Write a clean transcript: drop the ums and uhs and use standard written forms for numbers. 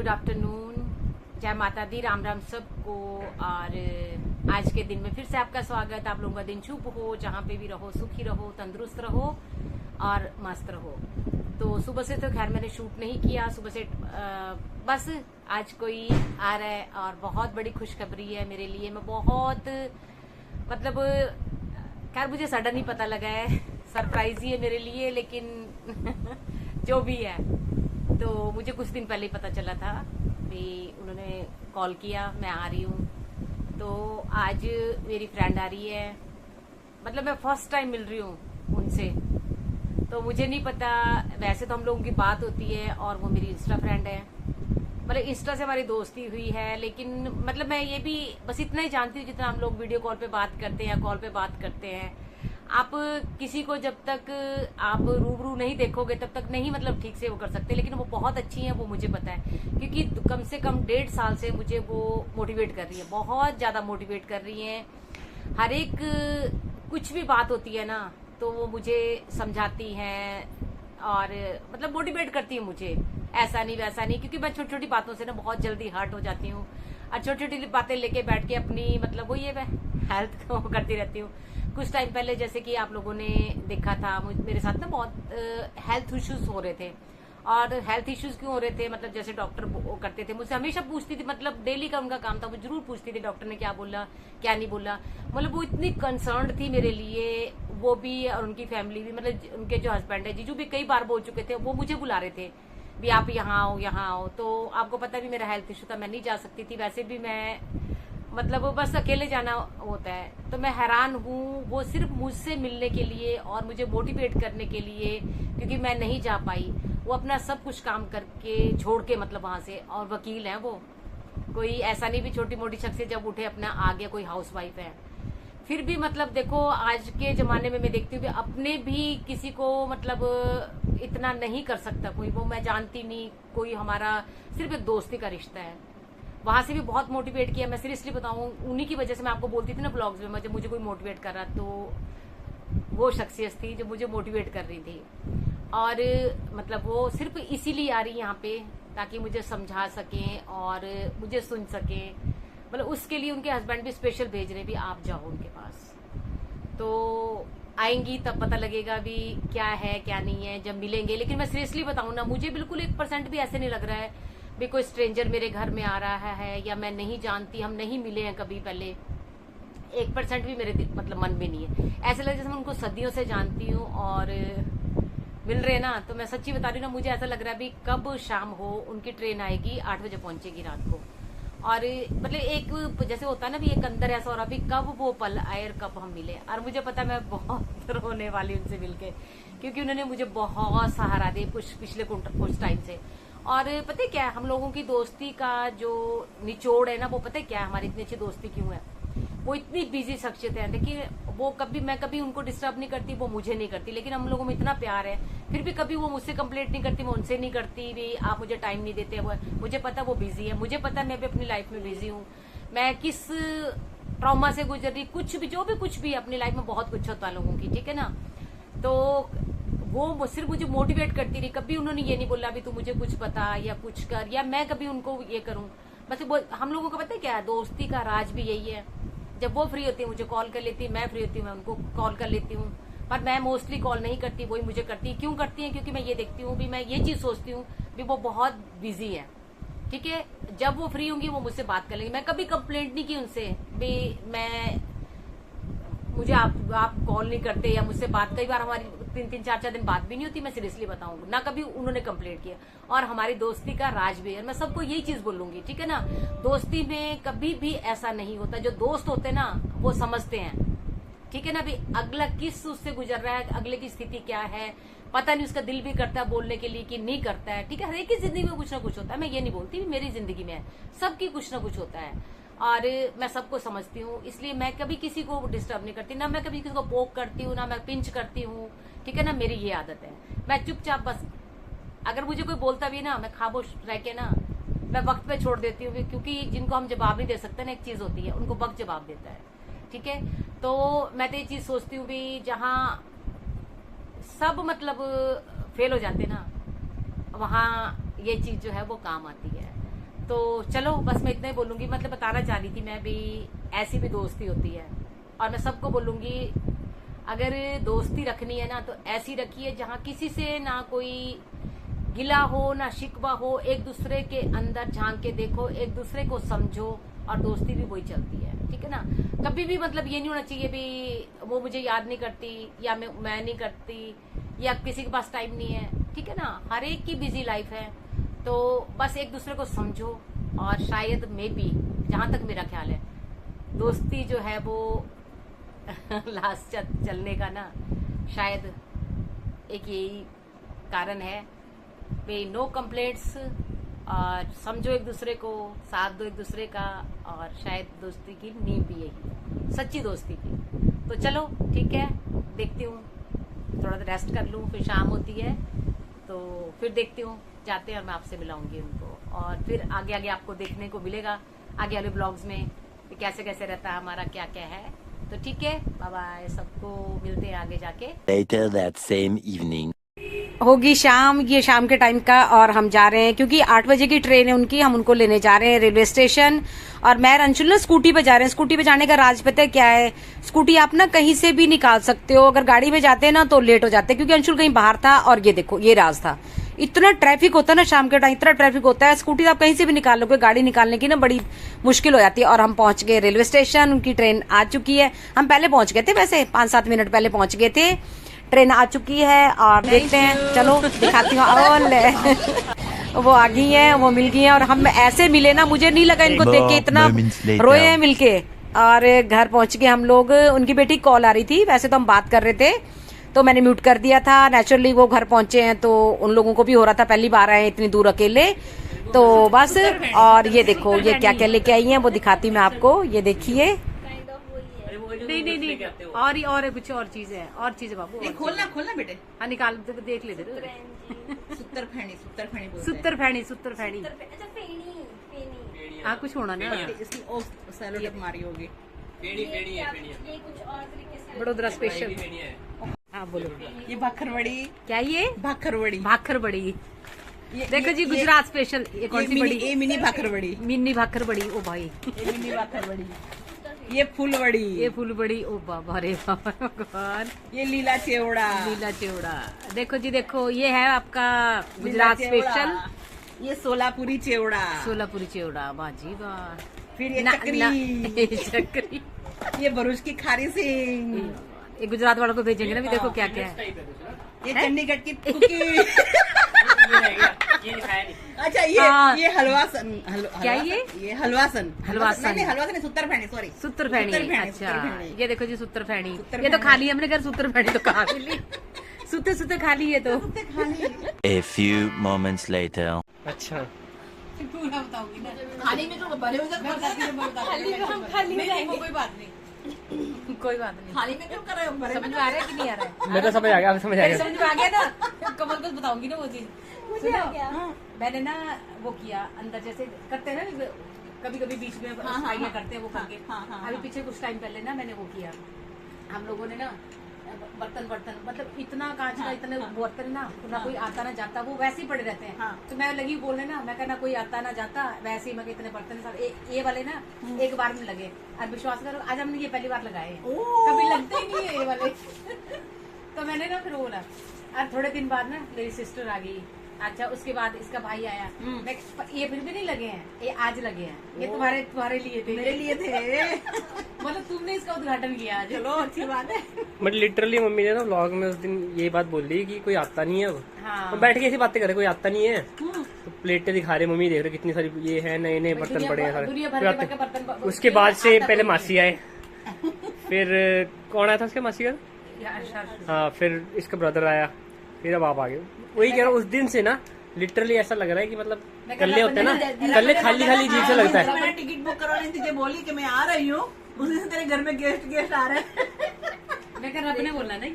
Good afternoon, जय माता दी, राम राम सबको। और आज के दिन में फिर से आपका स्वागत। आप लोगों का दिन शुभ हो, जहाँ पे भी रहो सुखी रहो, तंदुरुस्त रहो और मस्त रहो। तो सुबह से तो खैर मैंने शूट नहीं किया, सुबह से बस आज कोई आ रहा है और बहुत बड़ी खुशखबरी है मेरे लिए। मैं बहुत मतलब खैर मुझे सडन ही पता लगा है, सरप्राइज ही है मेरे लिए, लेकिन जो भी है। तो मुझे कुछ दिन पहले ही पता चला था कि उन्होंने कॉल किया, मैं आ रही हूँ। तो आज मेरी फ्रेंड आ रही है, मतलब मैं फर्स्ट टाइम मिल रही हूँ उनसे। तो मुझे नहीं पता, वैसे तो हम लोगों की बात होती है और वो मेरी इंस्टा फ्रेंड है, मतलब इंस्टा से हमारी दोस्ती हुई है। लेकिन मतलब मैं ये भी बस इतना ही जानती हूँ जितना हम लोग वीडियो कॉल पे बात करते हैं या कॉल पे बात करते हैं। आप किसी को जब तक आप रूबरू नहीं देखोगे तब तक नहीं मतलब ठीक से वो कर सकते। लेकिन वो बहुत अच्छी है, वो मुझे पता है, क्योंकि कम से कम 1.5 साल से मुझे वो मोटिवेट कर रही है, बहुत ज्यादा मोटिवेट कर रही है। हर एक कुछ भी बात होती है ना तो वो मुझे समझाती हैं और मतलब मोटिवेट करती है मुझे, ऐसा नहीं वैसा नहीं। क्योंकि मैं छोटी छोटी बातों से ना बहुत जल्दी हर्ट हो जाती हूँ और छोटी छोटी बातें लेके बैठ के अपनी मतलब वो ये मैं हेल्थ को करती रहती हूँ। कुछ टाइम पहले जैसे कि आप लोगों ने देखा था, मेरे साथ ना बहुत हेल्थ इश्यूज हो रहे थे। और हेल्थ इश्यूज क्यों हो रहे थे, मतलब जैसे डॉक्टर करते थे मुझसे, हमेशा पूछती थी, मतलब डेली का उनका काम था, वो जरूर पूछती थी डॉक्टर ने क्या बोला क्या नहीं बोला। मतलब वो इतनी कंसर्न थी मेरे लिए, वो भी और उनकी फैमिली भी, मतलब उनके जो हस्बैंड है जीजू भी कई बार बोल चुके थे, वो मुझे बुला रहे थे भी आप यहाँ आओ यहाँ आओ। तो आपको पता भी मेरा हेल्थ इशू था, मैं नहीं जा सकती थी। वैसे भी मैं मतलब बस अकेले जाना होता है। तो मैं हैरान हूँ, वो सिर्फ मुझसे मिलने के लिए और मुझे मोटिवेट करने के लिए, क्योंकि मैं नहीं जा पाई, वो अपना सब कुछ काम करके छोड़ के मतलब वहां से, और वकील है वो, कोई ऐसा नहीं भी छोटी मोटी शख्सियत जब उठे अपना आ गया, कोई हाउस वाइफ है। फिर भी मतलब देखो आज के जमाने में मैं देखती हूँ अपने भी किसी को मतलब इतना नहीं कर सकता कोई, वो मैं जानती नहीं, कोई हमारा सिर्फ एक दोस्ती का रिश्ता है। वहां से भी बहुत मोटिवेट किया, मैं सीरियसली बताऊं, उन्हीं की वजह से मैं आपको बोलती थी ना ब्लॉग्स में, मुझे कोई मोटिवेट कर रहा तो वो शख्सियत थी जो मुझे मोटिवेट कर रही थी। और मतलब वो सिर्फ इसीलिए आ रही यहाँ पे ताकि मुझे समझा सकें और मुझे सुन सकें। मतलब उसके लिए उनके हस्बैंड भी स्पेशल भेज रहे भी आप जाओ उनके पास। तो आएंगी तब पता लगेगा भी क्या है क्या नहीं है जब मिलेंगे। लेकिन मैं सीरियसली बताऊं ना, मुझे बिल्कुल 1% भी ऐसे नहीं लग रहा है भी कोई स्ट्रेंजर मेरे घर में आ रहा है या मैं नहीं जानती, हम नहीं मिले हैं कभी पहले। 1% भी मेरे मतलब मन में नहीं है। ऐसे लगे जैसे मैं उनको सदियों से जानती हूँ और मिल रहे ना। तो मैं सच्ची बता रही हूँ ना, मुझे ऐसा लग रहा है भी कब शाम हो, उनकी ट्रेन आएगी 8 बजे पहुंचेगी रात को। और मतलब एक जैसे होता है ना भी एक अंदर ऐसा हो रहा भी कब वो पल आए और कब हम मिले। और मुझे पता मैं बहुत रोने वाली उनसे मिलके, क्योंकि उन्होंने मुझे बहुत सहारा दिया पिछले कुछ टाइम से। और पता है क्या है, हम लोगों की दोस्ती का जो निचोड़ है ना, वो पता है क्या है, हमारी इतनी अच्छी दोस्ती क्यों है। वो इतनी बिजी शख्सियत है, देखिए वो कभी मैं कभी उनको डिस्टर्ब नहीं करती, वो मुझे नहीं करती, लेकिन हम लोगों में इतना प्यार है। फिर भी कभी वो मुझसे कंप्लेंट नहीं करती, मैं उनसे नहीं करती भी आप मुझे टाइम नहीं देते। वो मुझे पता वो बिजी है, मुझे पता मैं भी अपनी लाइफ में बिजी हूँ, मैं किस ट्रॉमा से गुजर रही, कुछ भी जो भी कुछ भी अपनी लाइफ में बहुत कुछ होता है लोगों की, ठीक है ना। तो वो सिर्फ मुझे मोटिवेट करती रही, कभी उन्होंने ये नहीं बोला भी तू मुझे कुछ बता या कुछ कर, या मैं कभी उनको ये करूं। बस हम लोगों का पता है क्या है, दोस्ती का राज भी यही है। जब वो फ्री होती है मुझे कॉल कर लेती है, मैं फ्री होती हूँ मैं उनको कॉल कर लेती हूँ। पर मैं मोस्टली कॉल नहीं करती, वही मुझे करती है। क्यों करती है, क्योंकि मैं ये देखती हूँ भी, मैं ये चीज सोचती हूँ भी वो बहुत बिजी है, ठीक है। जब वो फ्री होंगी वो मुझसे बात कर लेंगी। मैं कभी कंप्लेंट नहीं की उनसे भी मैं मुझे आप कॉल नहीं करते या मुझसे बात, कई बार हमारी 3-3 4-4 दिन बात भी नहीं होती, मैं सीरियसली बताऊं ना, कभी उन्होंने कंप्लेंट किया। और हमारी दोस्ती का राज भी है, मैं सबको यही चीज बोलूंगी, ठीक है ना। दोस्ती में कभी भी ऐसा नहीं होता, जो दोस्त होते हैं ना वो समझते हैं, ठीक है ना भी, अगला किस उससे गुजर रहा है, अगले की स्थिति क्या है पता नहीं, उसका दिल भी करता है बोलने के लिए कि नहीं करता है, ठीक है। हर एक की जिंदगी में कुछ ना कुछ होता है, मैं ये नहीं बोलती मेरी जिंदगी में है, सबकी कुछ ना कुछ होता है। और मैं सबको समझती हूँ, इसलिए मैं कभी किसी को डिस्टर्ब नहीं करती, ना मैं कभी किसी को पोक करती हूँ, ना मैं पिंच करती हूँ, ठीक है ना। मेरी ये आदत है, मैं चुपचाप बस, अगर मुझे कोई बोलता भी ना, मैं खामोश रह के ना मैं वक्त पे छोड़ देती हूँ, क्योंकि जिनको हम जवाब नहीं दे सकते ना, एक चीज होती है उनको वक्त जवाब देता है, ठीक है। तो मैं तो ये चीज सोचती हूँ भी जहाँ सब मतलब फेल हो जाते ना, वहाँ ये चीज जो है वो काम आती है। तो चलो बस मैं इतना ही बोलूंगी, मतलब बताना चाह रही थी मैं भी, ऐसी भी दोस्ती होती है। और मैं सबको बोलूंगी अगर दोस्ती रखनी है ना तो ऐसी रखिए जहाँ किसी से ना कोई गिला हो ना शिकवा हो, एक दूसरे के अंदर झांक के देखो, एक दूसरे को समझो, और दोस्ती भी वही चलती है, ठीक है ना। कभी भी मतलब ये नहीं होना चाहिए भी वो मुझे याद नहीं करती या मैं नहीं करती या किसी के पास टाइम नहीं है, ठीक है ना। हर एक की बिजी लाइफ है, तो बस एक दूसरे को समझो। और शायद में भी जहां तक मेरा ख्याल है दोस्ती जो है वो लास्ट चलने का ना शायद एक यही कारण है भाई, नो कंप्लेंट्स, और समझो एक दूसरे को, साथ दो एक दूसरे का, और शायद दोस्ती की नींव भी यही, सच्ची दोस्ती की। तो चलो ठीक है, देखती हूँ, थोड़ा रेस्ट कर लूँ, फिर शाम होती है तो फिर देखती हूँ, जाते हैं और मैं आपसे मिलाऊंगी उनको, और फिर आगे आगे आपको देखने को मिलेगा आगे वाले ब्लॉग्स में कि कैसे कैसे रहता है हमारा, क्या क्या है। तो ठीक है, बाय बाय, सबको मिलते हैं आगे जाके। Later that same evening. होगी शाम, ये शाम के टाइम का, और हम जा रहे हैं क्योंकि 8 बजे की ट्रेन है उनकी, हम उनको लेने जा रहे हैं रेलवे स्टेशन। और मैं अंशुल ना स्कूटी पे जा रहे हैं। स्कूटी पे जाने का राज पता है क्या है, स्कूटी आप ना कहीं से भी निकाल सकते हो, अगर गाड़ी में जाते हैं ना तो लेट हो जाते हैं, क्योंकि अंशुल कहीं बाहर था। और ये देखो ये राज था, इतना ट्रैफिक होता है ना शाम के टाइम, इतना ट्रैफिक होता है, स्कूटी आप कहीं से भी निकाल लोगे, गाड़ी निकालने की ना बड़ी मुश्किल हो जाती है। और हम पहुंच गए रेलवे स्टेशन, उनकी ट्रेन आ चुकी है, हम पहले पहुंच गए थे, वैसे 5-7 मिनट पहले पहुंच गए थे, ट्रेन आ चुकी है। और देखते हैं, चलो दिखाती हूँ। वो आ गई है, वो मिल गई है, और हम ऐसे मिले ना, मुझे नहीं लगा इनको देख के इतना रोए हैं मिलके। और घर पहुंच के हम लोग, उनकी बेटी कॉल आ रही थी, वैसे तो हम बात कर रहे थे तो मैंने म्यूट कर दिया था। नेचुरली वो घर पहुंचे हैं तो उन लोगों को भी हो रहा था, पहली बार आए इतनी दूर अकेले, तो बस। और ये देखो ये क्या क्या लेके आई हैं, वो दिखाती हूँ मैं आपको, ये देखिए। नहीं, और कुछ और चीज है, और चीज है बाबू, खोलना खोलना बेटे, हाँ निकाल देख ले, सुत्तर फैनी सुत्तर फैनी, हाँ कुछ होना ना, इसकी ओ सैलो टिप मारी होगी, बड़ोदरा स्पेशल। हाँ बोलो, ये भाखरवड़ी, क्या ये भाखरवड़ी, देखो जी गुजरात स्पेशल। ये कौन सी बड़ी? ये मिनी भाखरवड़ी, मिनी भाखरवड़ी, ओ भाई ये मिनी भाखरवड़ी, ये फूलवड़ी, ओ बाबा रे बाबा भगवान, ये लीला चिवड़ा, देखो जी देखो, ये है आपका गुजरात स्पेशल, ये सोलापुरी चिवड़ा, बाजी वाह। फिर ये चकरी, ये भरूच की खारी सिंह, ये गुजरात वालों को भेजेंगे ना, भी देखो क्या क्या है। ये चंडीगढ़ की कुकी, अच्छा ये हलवासन, क्या ये हलवासन नहीं, सुत्तर फैनी, सॉरी सुत्तर फैनी, अच्छा ये देखो जी सुत्तर फैनी, ये तो खाली हमने घर सुत्तर फैनी तो कहा मिली, सुते खाली है तो। A few moments later. अच्छा बताऊंगी ना, खाली में तो भरे कोई बात नहीं, खाली में क्यों कर रहे हो, समझ में आ रहा है कि नहीं आ रहा है? मैं तो समझ आ गया, समझ आ गया। समझ में आ गया ना, कमल को बताऊंगी ना वो चीज। सुनो, मैंने ना वो किया अंदर, जैसे करते हैं ना कभी कभी बीच में सफाइयाँ करते हैं वो करके, अभी पीछे कुछ टाइम पहले ना मैंने वो किया, हम लोगों ने ना बर्तन मतलब इतना कांच का, इतने बर्तन ना कोई आता ना जाता, वो वैसे ही पड़े रहते हैं। तो मैं लगी बोलने ना, मैं कहना कोई आता ना जाता, वैसे ही मैं इतने बर्तन सब ये वाले ना एक बार में लगे, और विश्वास करो आज हमने ये पहली बार लगाए हैं, कभी लगते ही नहीं है ये वाले। तो मैंने ना फिर बोला, और थोड़े दिन बाद ना मेरी सिस्टर आ गई, अच्छा उसके बाद इसका भाई आया, मैं ये फिर भी नहीं लगे हैं, ये आज लगे हैं, ये तुम्हारे लिए थे, मेरे लिए थे। मतलब तुमने इसका उद्घाटन किया आज। चलो अच्छी बात है। बट लिटरली मम्मी ने ना व्लॉग में उस दिन ये बात बोल दी कि कोई आता नहीं है अब, हाँ। तो बैठ के ऐसी बातें करे कोई आता नहीं है, तो प्लेटें दिखा रहे, मम्मी देख रहे कितनी सारी ये है, नए बर्तन पड़े हैं सारे। उसके बाद से पहले मासी आए, फिर कौन आया था उसके मासी का, हाँ फिर इसका ब्रदर आया, फिर अब आप आ गए। वही कह रहा हूँ, उस दिन से ना लिटरली ऐसा लग रहा है कि मतलब कल्ले होते हैं ना, कल्ले खाली अजीब से लगता है। मैंने टिकट बुक करवाने तुझे बोली कि मैं आ रही हूँ, उस दिन तेरे घर में गेस्ट आ रहे हैं। मैं रब ने बोला ना